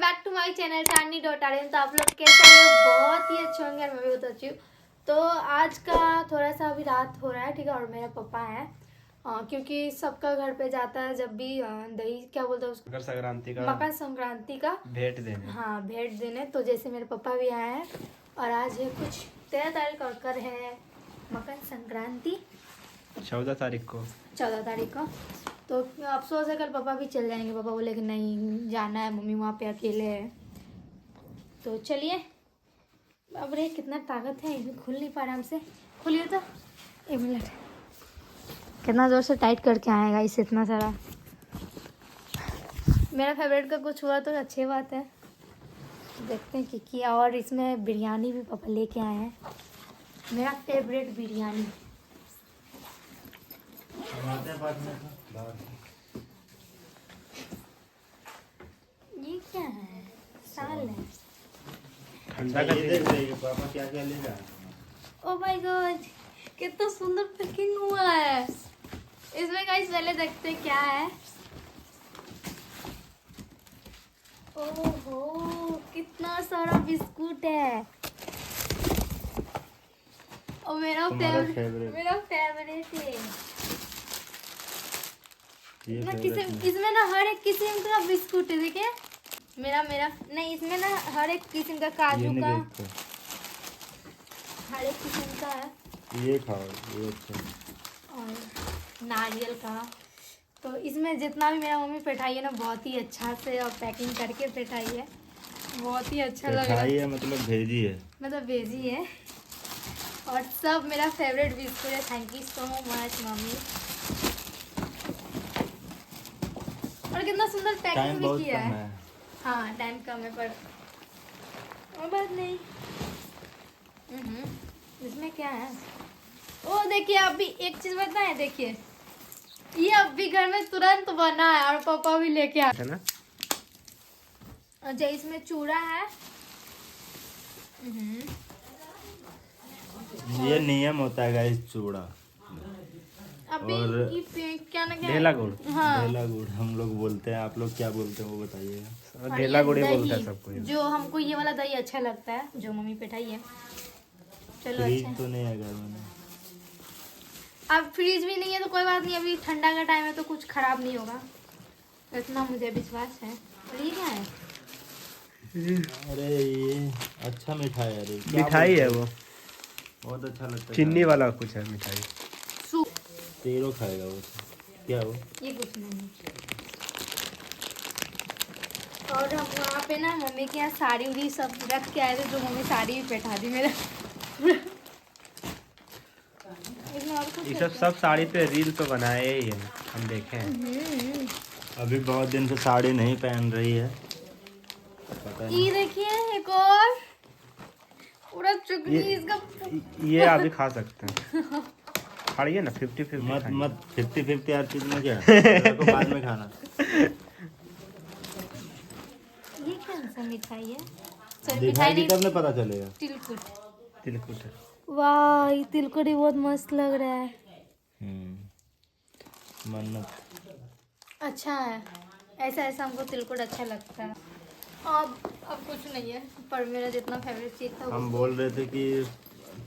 Back to my channel चांदनी डॉटारियन। तो आप लोग कैसे हैं? बहुत ही अच्छे होंगे और मैं भी बहुत अच्छी हूँ। तो आज का थोड़ा सा अभी रात हो रहा है, ठीक है। और मेरे पापा हैं क्योंकि सबका घर पे जाता है जब भी दही क्या बोलते हैं उसको, मकर संक्रांति का भेंट देने। हाँ, भेंट देने। तो जैसे मेरे पापा भी आए हैं और आज है कुछ 13 तारीख कर है मकर संक्रांति, 14 तारीख को। तो अफसोस है कल पापा भी चल जाएंगे। पापा बोले कि नहीं जाना है, मम्मी वहाँ पे अकेले है। तो चलिए। अब रे कितना ताकत है, इधर खुल नहीं पा रहा हमसे। खुलिए तो 1 मिनट। कितना ज़ोर से टाइट करके आएगा इसे इतना सारा। मेरा फेवरेट का कुछ हुआ तो अच्छी बात है। देखते हैं कि किया। और इसमें बिरयानी भी पापा लेके आए हैं, मेरा फेवरेट बिरयानी। ये क्या है? साल है ठंडा का देख पापा क्या क्या लेगा। ओ माय गॉड, कितना सुंदर पैकिंग हुआ है इसमें। गाइस पहले देखते हैं क्या है। ओहो, कितना सारा बिस्कुट है। और मेरा फेवरेट है। ना इसमें ना हर एक किस्म का बिस्कुट है। देखिए मेरा नहीं, इसमें ना हर एक किस्म का काजू का हर एक किस्म का है। ये खाओ, ये अच्छा। और नारियल का। तो इसमें जितना भी मेरा मम्मी पेठाई है ना, बहुत ही अच्छा से और पैकिंग करके पेठाई है। बहुत ही अच्छा लग रहा है। मतलब भेजी है, मतलब भेजी है। और सब मेरा फेवरेट बिस्कुट है। Thank you so much mummy. और कितना सुंदर पैकिंग भी किया है। हाँ, टाइम कम है पर और बात नहीं। इसमें क्या है? ओ देखिए, अभी एक चीज बताएं। देखिए ये अभी घर में तुरंत बना है और पापा भी लेके आए ना। अच्छा, इसमें चूड़ा है। ये नियम होता है गाइस, चूड़ा अभी और क्या ना क्या ढेला गुड़। हाँ, ढेला गुड़ हम लोग बोलते हैं, आप लोग क्या बोलते हैं वो बताइएगा। ढेला गुड़ बोलता है सबको। जो हमको ये वाला दही अच्छा लगता है जो मम्मी पेठाई है। चलो अच्छा। तो नहीं है घर में। अब फ्रीज भी नहीं है तो कोई बात नहीं, अभी ठंडा का टाइम है तो कुछ खराब नहीं होगा, इतना मुझे विश्वास है। और ये क्या है? अरे ये अच्छा मिठाई है। अरे मिठाई है वो, बहुत अच्छा लगता है। चीनी वाला कुछ है मिठाई। तेरो खाएगा वो। क्या वो? ये कुछ नहीं। और हम वहाँ पे ना मम्मी के यहाँ साड़ी उड़ी सब रख के आए थे, जो मम्मी साड़ी भी बैठा दी मेरा। ये सब साड़ी पे रील तो बनाए ही है, हम देखे हैं। अभी बहुत दिन से साड़ी नहीं पहन रही है, पता नहीं। ये देखिए एक और पूरा चुगली इसका। ये अभी खा सकते हैं। खाइए ना 50-50। मत 50-50 हर चीज में क्या को बाद में खाना। ये कौन सा मिठाई है? दिखाएगी तब ना पता चलेगा। तिलकुट। वाह, ये तिलकुट ही बहुत मस्त लग रहा है। मन्नत अच्छा है, ऐसा हमको तिलकुट अच्छा लगता है। अब कुछ नहीं है, पर मेरा जितना फेवरेट चीज था हम बोल रहे थे कि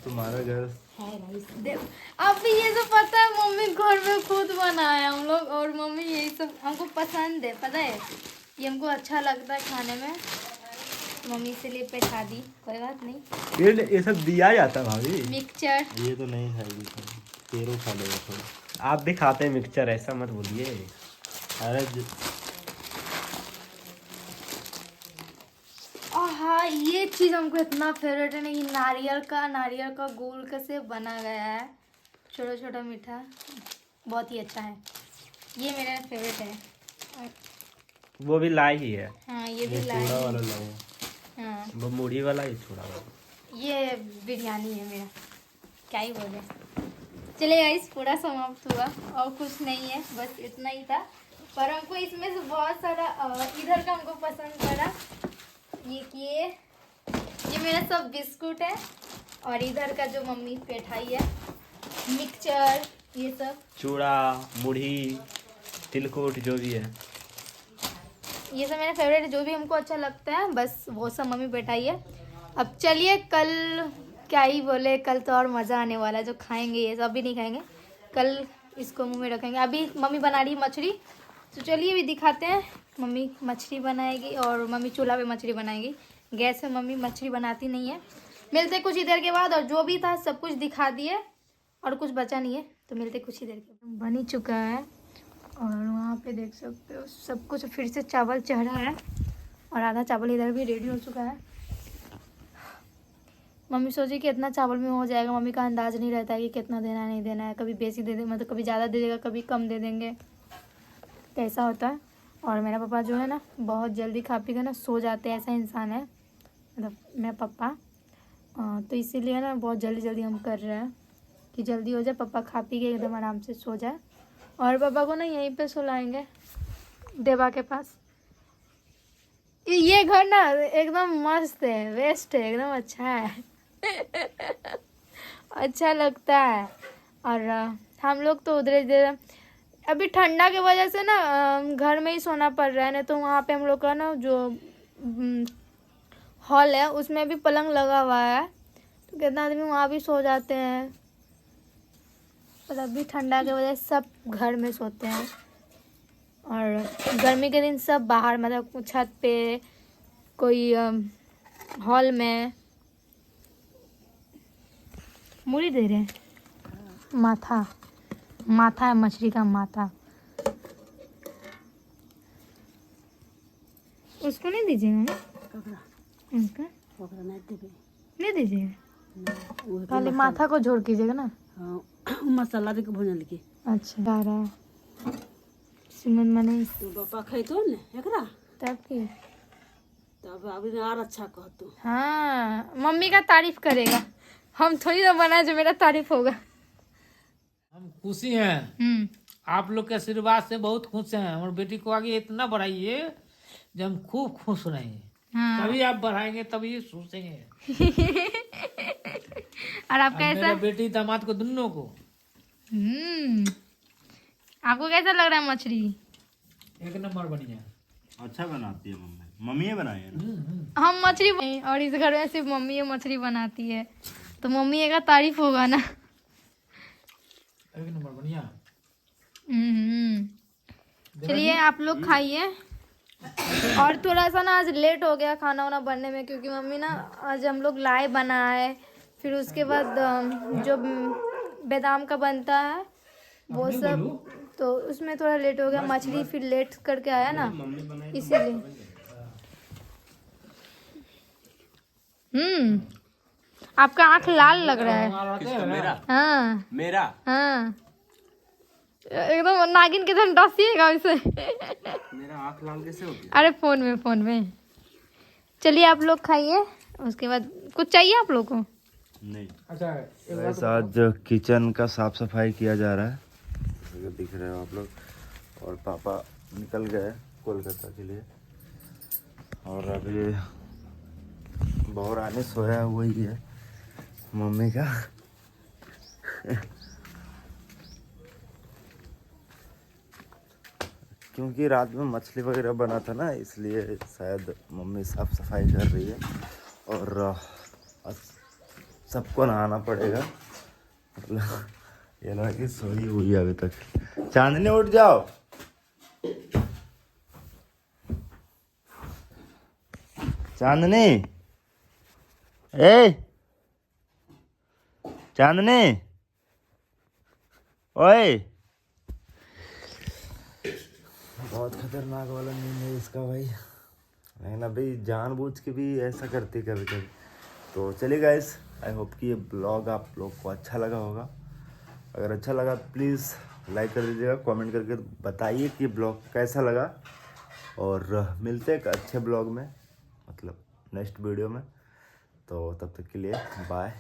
तुम्हारा घर है गाइस। अब भी ये सब पता है, मम्मी घर में खुद बनाया हम लोग। और मम्मी यही सब हमको पसंद है, पता है ये हमको अच्छा लगता है खाने में। मम्मी इसलिए बैठा दी, कोई बात नहीं। ये सब दिया जाता भाभी। मिक्सचर ये तो नहीं खाएगी, तेरो खा लेगा थोड़ा। आप भी खाते हैं मिक्सचर, ऐसा मत बोलिए। अरे हाँ, ये चीज़ हमको इतना फेवरेट है ना, ये नारियल का गोल का से बना गया है, छोटा छोटा मीठा, बहुत ही अच्छा है। ये मेरा फेवरेट है। वो भी लाई ही है। हाँ, ये भी चूड़ा वाला लाओ। हाँ, वो मूढ़ी वाला ही छोड़ा वाला। ये बिरयानी है मेरा, क्या ही बोले। चलिए गाइस, पूरा समाप्त हुआ और कुछ नहीं है, बस इतना ही था। पर हमको इसमें से बहुत सारा इधर का हमको पसंद पड़ा। ये मेरा सब बिस्कुट है। और इधर का जो मम्मी पेठाई है, मिक्सचर, ये सब चूड़ा, मूढ़ी, तिलकुट जो भी है। ये सब मेरा फेवरेट है, जो भी हमको अच्छा लगता है बस वो सब मम्मी बैठाई है। अब चलिए कल क्या ही बोले, कल तो और मज़ा आने वाला है। जो खाएंगे ये सब भी नहीं खाएंगे, कल इसको मुंह में रखेंगे। अभी मम्मी बना रही है मछली, तो चलिए अभी दिखाते हैं। मम्मी मछली बनाएगी और मम्मी चूल्हा पे मछली बनाएगी, गैस पे मम्मी मछली बनाती नहीं है। मिलते कुछ ही देर के बाद, और जो भी था सब कुछ दिखा दिए और कुछ बचा नहीं है, तो मिलते कुछ ही देर के बाद। बन ही चुका है और वहाँ पे देख सकते हो सब कुछ। फिर से चावल चढ़ा है और आधा चावल इधर भी रेडी हो चुका है। मम्मी सोची कि इतना चावल में हो जाएगा, मम्मी का अंदाज़ नहीं रहता है कि कितना देना है नहीं देना है। कभी बेसी दे दे, मतलब कभी ज़्यादा दे देगा, कभी कम दे देंगे, तो ऐसा होता है। और मेरा पापा जो है ना बहुत जल्दी खा पी कर ना सो जाते हैं, ऐसा इंसान है मतलब मेरा पापा। तो इसीलिए ना बहुत जल्दी जल्दी हम कर रहे हैं कि जल्दी हो जाए, पापा खा पी के एकदम आराम से सो जाए। और पापा को ना यहीं पे सुलाएंगे देवा के पास। ये घर ना एकदम मस्त है, बेस्ट है, एकदम अच्छा है अच्छा लगता है। और हम लोग तो उधर इधर अभी ठंडा की वजह से ना घर में ही सोना पड़ रहा है, नहीं तो वहाँ पे हम लोग का ना जो हॉल है उसमें भी पलंग लगा हुआ है, तो कितना आदमी वहाँ भी सो जाते हैं। पर अभी ठंडा की वजह से सब घर में सोते हैं, और गर्मी के दिन सब बाहर, मतलब छत पे, कोई हॉल में। मुड़ी दे रहे हैं, माथा माथा है मछली का माथा। उसको नहीं दीजिएगा उसका नहीं दीजिएगा, खाली माथा को झोड़ कीजिएगा ना। मसाला दे के भूजल के। अच्छा जा रहा है सिमन मने तो पापा खैतो ने एकरा, तब की। तब अभी और अच्छा कहतो। हाँ मम्मी का तारीफ करेगा, हम थोड़ी ना बनाए जो मेरा तारीफ होगा। हम खुशी हैं, आप लोग के आशीर्वाद से बहुत खुश हैं। और बेटी को आगे इतना बढ़ाइए जब हम खूब खुश रहेंगे। हाँ। तभी आप बढ़ाएंगे, तभी सोचेंगे। और आपका मेरा ऐसा बेटी दामाद को दोनों को आपको कैसा लग रहा है मछली? एक नंबर बढ़िया। अच्छा बनाती है मम्मी, मम्मी ये बनाई है ना। हम मछली, और इस घर में सिर्फ मम्मी ये मछली बनाती है, तो मम्मी का तारीफ होगा ना। एक नंबर बढ़िया। चलिए आप लोग खाइए। और थोड़ा सा ना आज लेट हो गया खाना वाना बनने में, क्योंकि मम्मी ना आज हम लोग लाए बनाए, फिर उसके बाद जो बादाम का बनता है वो सब, तो उसमें थोड़ा लेट हो गया। मछली फिर लेट करके आया ना, इसीलिए। आपका आँख लाल लग रहा है। मेरा हाँ मेरा हाँ, एकदम नागिन के तरह डसिएगा उसे। मेरा आँख लाल कैसे हो गया? अरे फोन में। चलिए आप लोग खाइए, उसके बाद कुछ चाहिए आप लोग को? नहीं। अच्छा आज किचन का साफ सफाई किया जा रहा है, दिख रहे हो आप लोग। और पापा निकल गए कोलकाता के लिए, और अभी बहुरानी सोया हुआ ही है मम्मी का। क्योंकि रात में मछली वगैरह बना था ना, इसलिए शायद मम्मी साफ सफाई कर रही है। और सबको नहाना पड़ेगा, मतलब ये लड़की सोई हुई है अभी तक। चांदनी उठ जाओ। चांदनी, ए चांदनी, ओए। बहुत खतरनाक वाला नींद है इसका भाई, लेकिन अभी जानबूझ के भी ऐसा करती कभी कभी। तो चलिए गाइस, आई होप कि ये ब्लॉग आप लोग को अच्छा लगा होगा। अगर अच्छा लगा प्लीज़ लाइक कर दीजिएगा, कमेंट करके बताइए कि ब्लॉग कैसा लगा। और मिलते हैं एक अच्छे ब्लॉग में, मतलब नेक्स्ट वीडियो में। तो तब तक के लिए बाय।